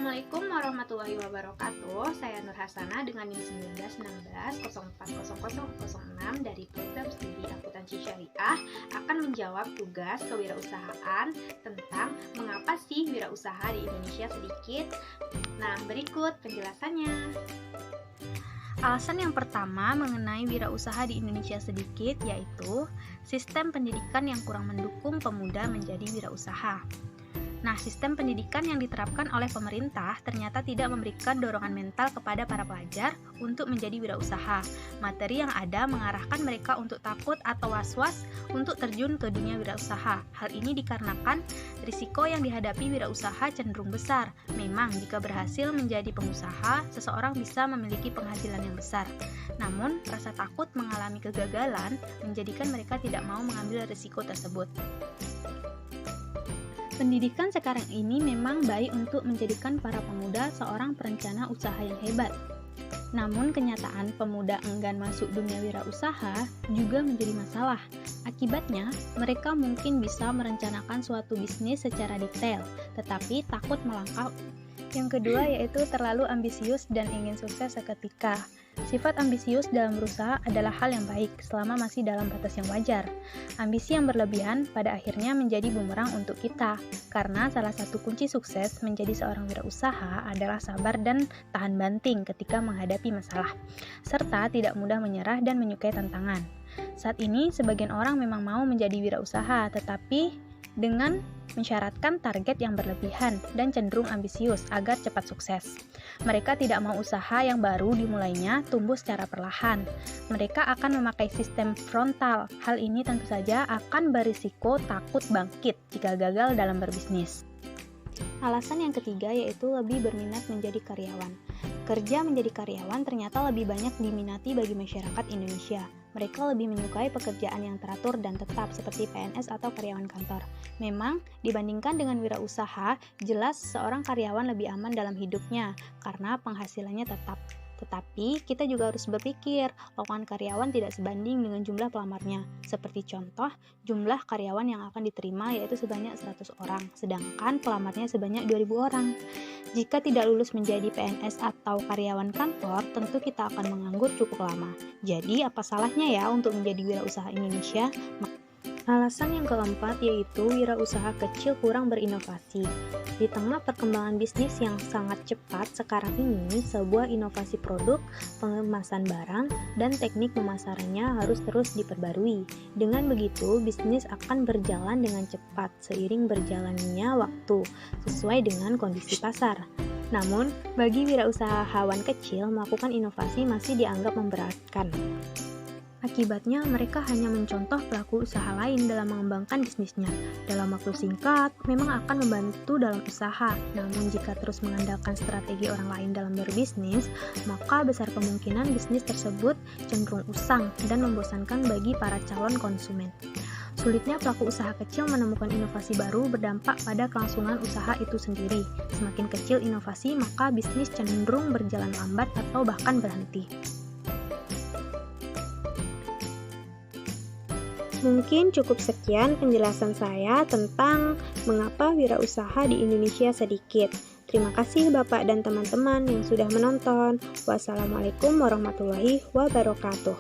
Assalamualaikum warahmatullahi wabarakatuh. Saya Nur Hasanah dengan NIM 19 dari Program Studi Akuntansi Syariah akan menjawab tugas kewirausahaan tentang mengapa sih wirausaha di Indonesia sedikit. Nah, berikut penjelasannya. Alasan yang pertama mengenai wirausaha di Indonesia sedikit yaitu sistem pendidikan yang kurang mendukung pemuda menjadi wirausaha. Nah, sistem pendidikan yang diterapkan oleh pemerintah ternyata tidak memberikan dorongan mental kepada para pelajar untuk menjadi wirausaha. Materi yang ada mengarahkan mereka untuk takut atau was-was untuk terjun ke dunia wirausaha. Hal ini dikarenakan risiko yang dihadapi wirausaha cenderung besar. Memang, jika berhasil menjadi pengusaha, seseorang bisa memiliki penghasilan yang besar. Namun, rasa takut mengalami kegagalan menjadikan mereka tidak mau mengambil risiko tersebut. Pendidikan sekarang ini memang baik untuk menjadikan para pemuda seorang perencana usaha yang hebat. Namun kenyataan pemuda enggan masuk dunia wirausaha juga menjadi masalah. Akibatnya, mereka mungkin bisa merencanakan suatu bisnis secara detail, tetapi takut melangkah. Yang kedua yaitu terlalu ambisius dan ingin sukses seketika. Sifat ambisius dalam berusaha adalah hal yang baik selama masih dalam batas yang wajar. Ambisi yang berlebihan pada akhirnya menjadi bumerang untuk kita, karena salah satu kunci sukses menjadi seorang wirausaha adalah sabar dan tahan banting ketika menghadapi masalah, serta tidak mudah menyerah dan menyukai tantangan. Saat ini, sebagian orang memang mau menjadi wirausaha, tetapi dengan mensyaratkan target yang berlebihan dan cenderung ambisius agar cepat sukses. Mereka tidak mau usaha yang baru dimulainya tumbuh secara perlahan. Mereka akan memakai sistem frontal. Hal ini tentu saja akan berisiko takut bangkit jika gagal dalam berbisnis. Alasan yang ketiga yaitu lebih berminat menjadi karyawan. Kerja menjadi karyawan ternyata lebih banyak diminati bagi masyarakat Indonesia. Mereka lebih menyukai pekerjaan yang teratur dan tetap seperti PNS atau karyawan kantor. Memang, dibandingkan dengan wirausaha, jelas seorang karyawan lebih aman dalam hidupnya karena penghasilannya tetap. Tetapi, kita juga harus berpikir, lowongan karyawan tidak sebanding dengan jumlah pelamarnya. Seperti contoh, jumlah karyawan yang akan diterima yaitu sebanyak 100 orang, sedangkan pelamarnya sebanyak 2.000 orang. Jika tidak lulus menjadi PNS atau karyawan kantor, tentu kita akan menganggur cukup lama. Jadi, apa salahnya ya untuk menjadi wirausaha Indonesia? Alasan yang keempat yaitu wirausaha kecil kurang berinovasi. Di tengah perkembangan bisnis yang sangat cepat sekarang ini, sebuah inovasi produk, pengemasan barang, dan teknik pemasarannya harus terus diperbarui. Dengan begitu, bisnis akan berjalan dengan cepat seiring berjalannya waktu, sesuai dengan kondisi pasar. Namun, bagi wirausahawan kecil, melakukan inovasi masih dianggap memberatkan. Akibatnya, mereka hanya mencontoh pelaku usaha lain dalam mengembangkan bisnisnya. Dalam waktu singkat, memang akan membantu dalam usaha. Namun, jika terus mengandalkan strategi orang lain dalam berbisnis, maka besar kemungkinan bisnis tersebut cenderung usang dan membosankan bagi para calon konsumen. Sulitnya pelaku usaha kecil menemukan inovasi baru berdampak pada kelangsungan usaha itu sendiri. Semakin kecil inovasi, maka bisnis cenderung berjalan lambat atau bahkan berhenti. Mungkin cukup sekian penjelasan saya tentang mengapa wirausaha di Indonesia sedikit. Terima kasih Bapak dan teman-teman yang sudah menonton. Wassalamualaikum warahmatullahi wabarakatuh.